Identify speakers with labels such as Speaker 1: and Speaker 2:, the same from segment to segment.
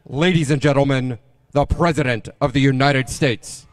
Speaker 1: Ladies and gentlemen, the President of the United States.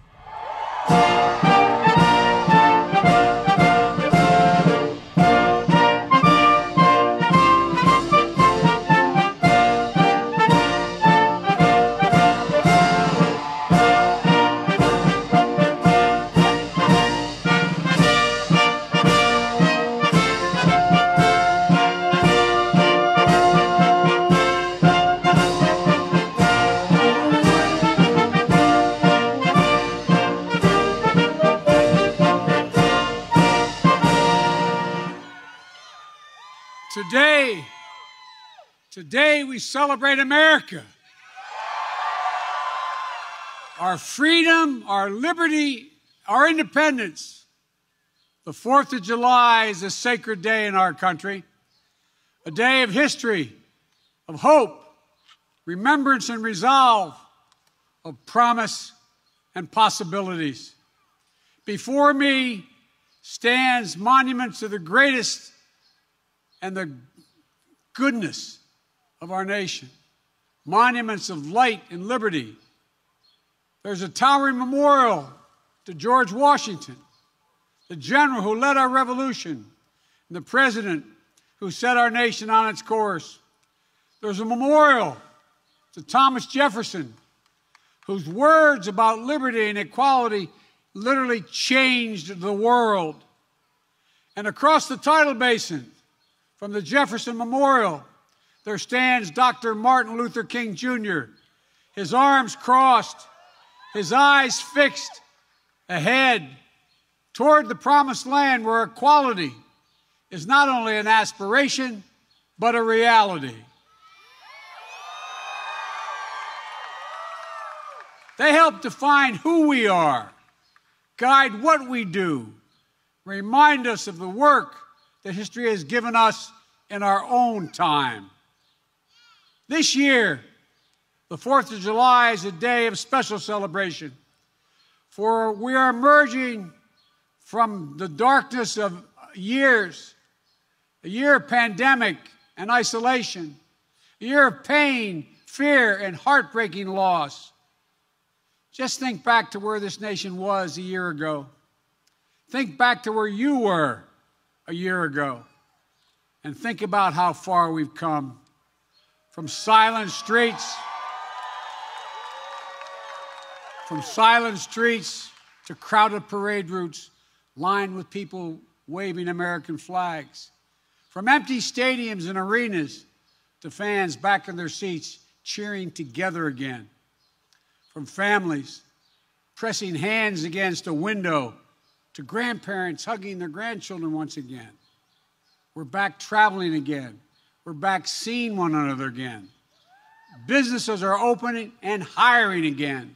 Speaker 2: Today we celebrate America. Our freedom, our liberty, our independence. The 4th of July is a sacred day in our country, a day of history, of hope, remembrance and resolve, of promise and possibilities. Before me stands monuments to the greatest and the goodness of our nation, monuments of light and liberty. There's a towering memorial to George Washington, the general who led our revolution, and the president who set our nation on its course. There's a memorial to Thomas Jefferson, whose words about liberty and equality literally changed the world. And across the tidal basin, from the Jefferson Memorial, there stands Dr. Martin Luther King Jr., his arms crossed, his eyes fixed ahead toward the promised land where equality is not only an aspiration, but a reality. They help define who we are, guide what we do, remind us of the work that history has given us in our own time. This year, the 4th of July is a day of special celebration, for we are emerging from the darkness of years, a year of pandemic and isolation, a year of pain, fear, and heartbreaking loss. Just think back to where this nation was a year ago. Think back to where you were a year ago, and think about how far we've come. From silent streets to crowded parade routes lined with people waving American flags. From empty stadiums and arenas to fans back in their seats cheering together again. From families pressing hands against a window to grandparents hugging their grandchildren once again. We're back traveling again. We're back seeing one another again. Businesses are opening and hiring again.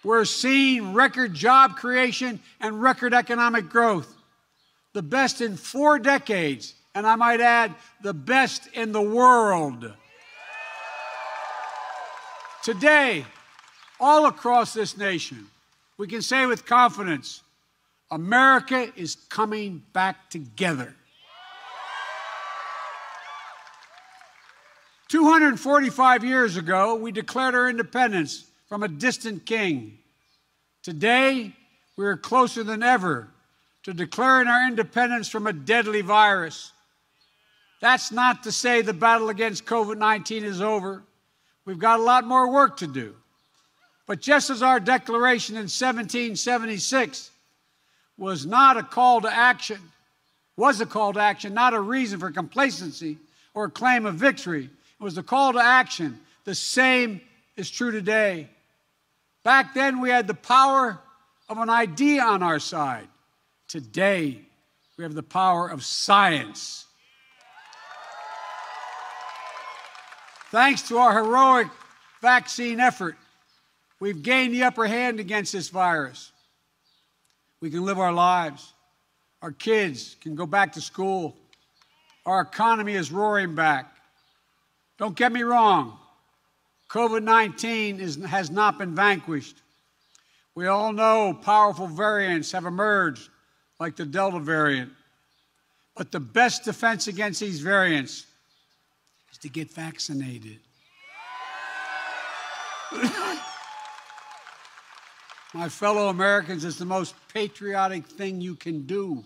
Speaker 2: We're seeing record job creation and record economic growth, the best in 4 decades, and I might add, the best in the world. Today, all across this nation, we can say with confidence, America is coming back together. 245 years ago, we declared our independence from a distant king. Today, we are closer than ever to declaring our independence from a deadly virus. That's not to say the battle against COVID-19 is over. We've got a lot more work to do. But just as our declaration in 1776 was a call to action, not a reason for complacency or a claim of victory, it was a call to action. The same is true today. Back then, we had the power of an idea on our side. Today, we have the power of science. Thanks to our heroic vaccine effort, we've gained the upper hand against this virus. We can live our lives. Our kids can go back to school. Our economy is roaring back. Don't get me wrong, COVID-19 has not been vanquished. We all know powerful variants have emerged, like the Delta variant. But the best defense against these variants to get vaccinated. My fellow Americans, it's the most patriotic thing you can do.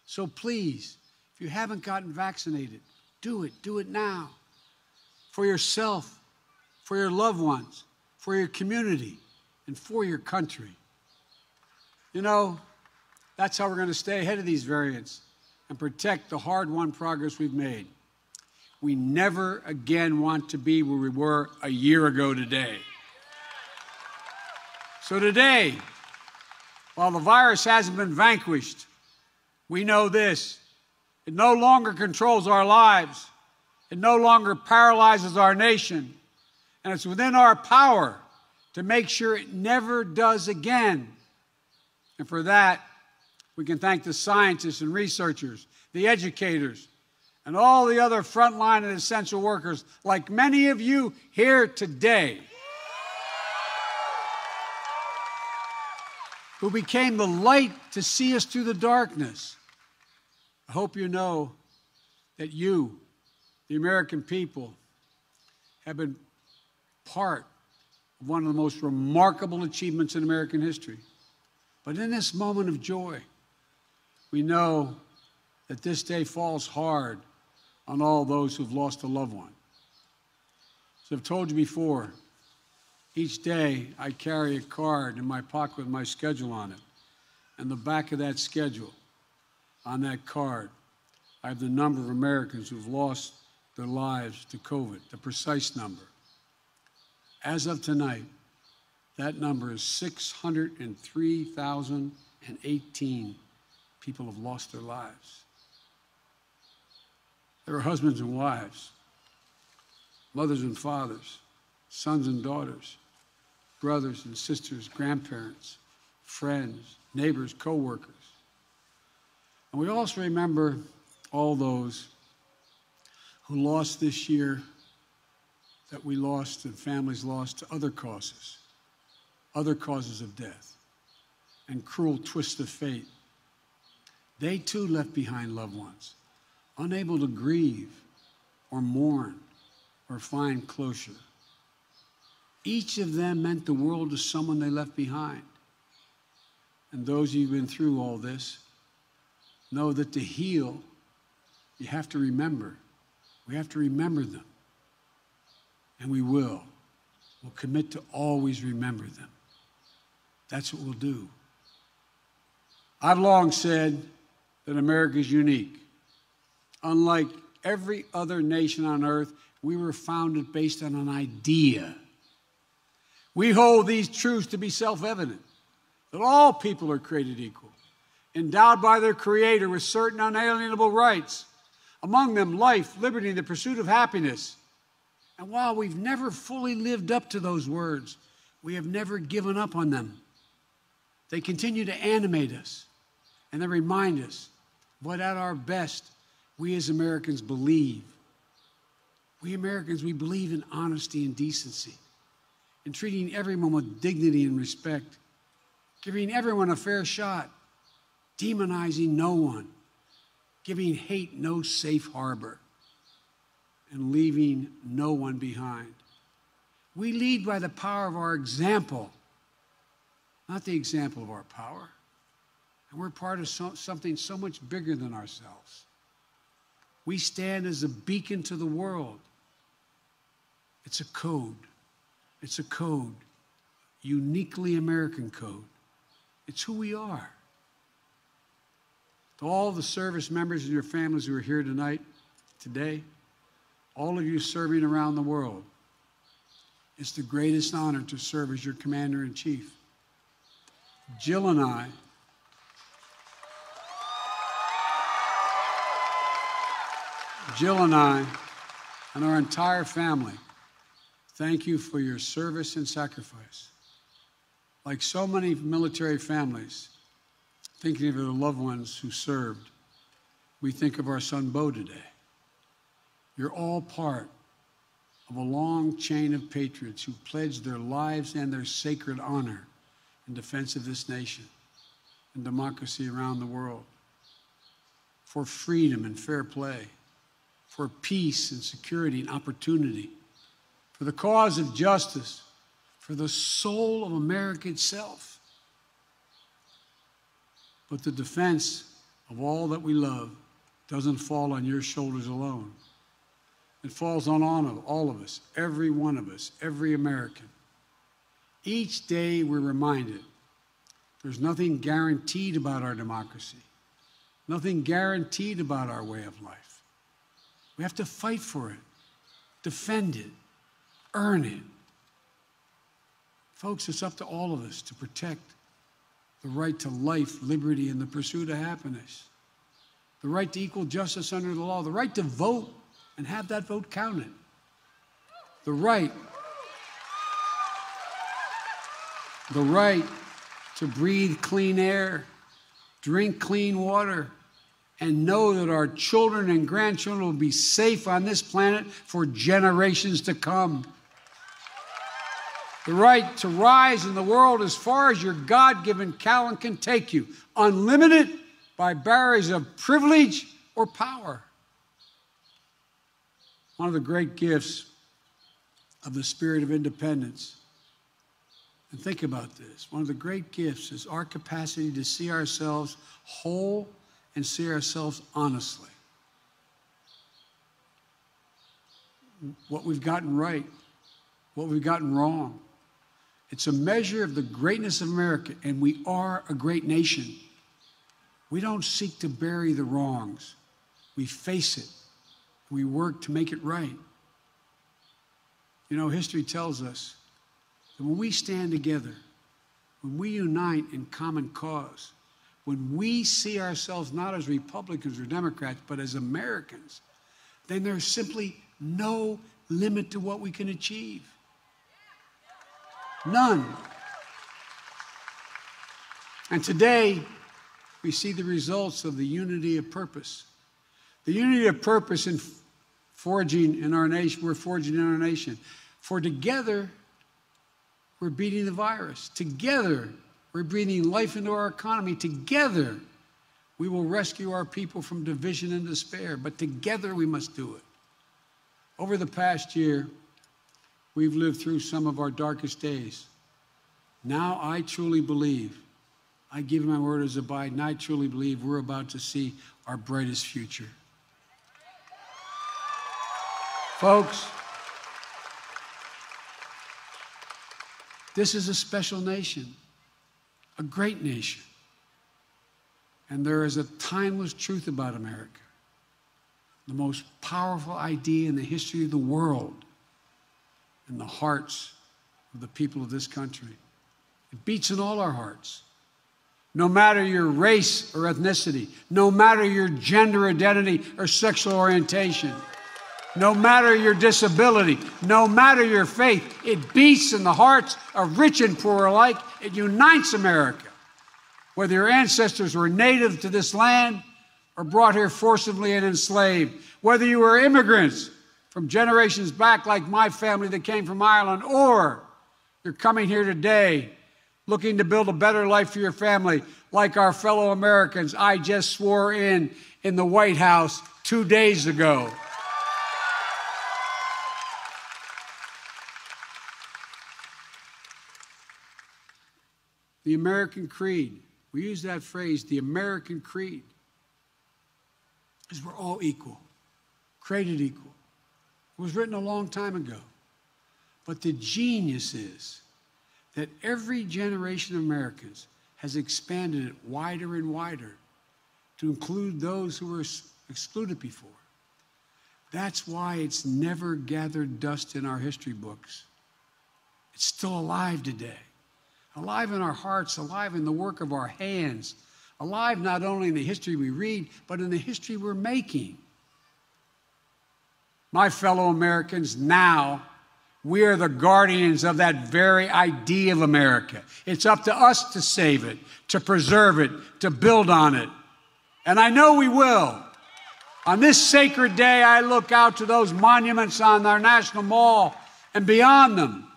Speaker 2: So please, if you haven't gotten vaccinated, do it. Do it now. For yourself, for your loved ones, for your community, and for your country. You know, that's how we're going to stay ahead of these variants and protect the hard-won progress we've made. We never again want to be where we were a year ago today. So today, while the virus hasn't been vanquished, we know this: it no longer controls our lives. It no longer paralyzes our nation. And it's within our power to make sure it never does again. And for that, we can thank the scientists and researchers, the educators, and all the other frontline and essential workers, like many of you here today, who became the light to see us through the darkness. I hope you know that you, the American people, have been part of one of the most remarkable achievements in American history. But in this moment of joy, we know that this day falls hard on all those who've lost a loved one. As I've told you before, each day I carry a card in my pocket with my schedule on it. And the back of that schedule, on that card, I have the number of Americans who've lost their lives to COVID, the precise number. As of tonight, that number is 603,018 people have lost their lives. There are husbands and wives, mothers and fathers, sons and daughters, brothers and sisters, grandparents, friends, neighbors, co-workers. And we also remember all those who lost this year, that we lost and families lost to other causes of death and cruel twists of fate. They too left behind loved ones, unable to grieve or mourn or find closure. Each of them meant the world to someone they left behind. And those of you who've been through all this know that to heal, you have to remember. We have to remember them. And we will. We'll commit to always remember them. That's what we'll do. I've long said that America is unique. Unlike every other nation on earth, we were founded based on an idea. We hold these truths to be self-evident, that all people are created equal, endowed by their Creator with certain unalienable rights, among them life, liberty, and the pursuit of happiness. And while we've never fully lived up to those words, we have never given up on them. They continue to animate us, and they remind us what at our best we as Americans believe. We Americans, we believe in honesty and decency, in treating everyone with dignity and respect, giving everyone a fair shot, demonizing no one, giving hate no safe harbor, and leaving no one behind. We lead by the power of our example, not the example of our power. And we're part of something so much bigger than ourselves. We stand as a beacon to the world. It's a code. It's a code, uniquely American code. It's who we are. To all the service members and your families who are here tonight, today, all of you serving around the world, it's the greatest honor to serve as your Commander-in-Chief. Jill and I and our entire family thank you for your service and sacrifice. Like so many military families, thinking of their loved ones who served, we think of our son Bo today. You're all part of a long chain of patriots who pledged their lives and their sacred honor in defense of this nation and democracy around the world, for freedom and fair play, for peace and security and opportunity, for the cause of justice, for the soul of America itself. But the defense of all that we love doesn't fall on your shoulders alone. It falls on all of us, every one of us, every American. Each day we're reminded there's nothing guaranteed about our democracy, nothing guaranteed about our way of life. We have to fight for it, defend it, earn it. Folks, it's up to all of us to protect the right to life, liberty, and the pursuit of happiness, the right to equal justice under the law, the right to vote and have that vote counted, the right to breathe clean air, drink clean water, and know that our children and grandchildren will be safe on this planet for generations to come. The right to rise in the world as far as your God-given talent can take you, unlimited by barriers of privilege or power. One of the great gifts of the spirit of independence, and think about this, one of the great gifts is our capacity to see ourselves whole and see ourselves honestly. What we've gotten right, what we've gotten wrong. It's a measure of the greatness of America, and we are a great nation. We don't seek to bury the wrongs. We face it. We work to make it right. You know, history tells us that when we stand together, when we unite in common cause, when we see ourselves not as Republicans or Democrats, but as Americans, then there's simply no limit to what we can achieve. None. And today, we see the results of the unity of purpose. The unity of purpose in forging in our nation, we're forging in our nation. For together, we're beating the virus. Together, we're breathing life into our economy. Together, we will rescue our people from division and despair. But together, we must do it. Over the past year, we've lived through some of our darkest days. Now, I truly believe, I give my word as a Biden, I truly believe we're about to see our brightest future. Folks, this is a special nation, a great nation. And there is a timeless truth about America, the most powerful idea in the history of the world, in the hearts of the people of this country. It beats in all our hearts. No matter your race or ethnicity, no matter your gender identity or sexual orientation, no matter your disability, no matter your faith, it beats in the hearts of rich and poor alike. It unites America. Whether your ancestors were native to this land or brought here forcibly and enslaved, whether you were immigrants from generations back like my family that came from Ireland, or you're coming here today looking to build a better life for your family like our fellow Americans I just swore in the White House 2 days ago. The American creed, we use that phrase, the American creed, is we're all equal, created equal. It was written a long time ago. But the genius is that every generation of Americans has expanded it wider and wider to include those who were excluded before. That's why it's never gathered dust in our history books. It's still alive today. Alive in our hearts, alive in the work of our hands, alive not only in the history we read, but in the history we're making. My fellow Americans, now we are the guardians of that very idea of America. It's up to us to save it, to preserve it, to build on it. And I know we will. On this sacred day, I look out to those monuments on our National Mall and beyond them,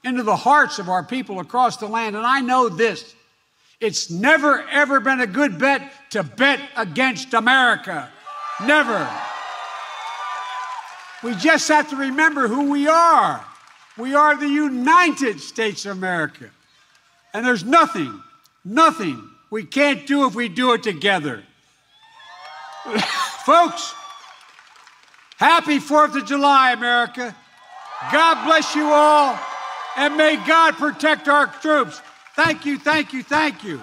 Speaker 2: into the hearts of our people across the land. And I know this, it's never, ever been a good bet to bet against America. Never. We just have to remember who we are. We are the United States of America. And there's nothing we can't do if we do it together. Folks, happy 4th of July, America. God bless you all, and may God protect our troops. Thank you, thank you, thank you.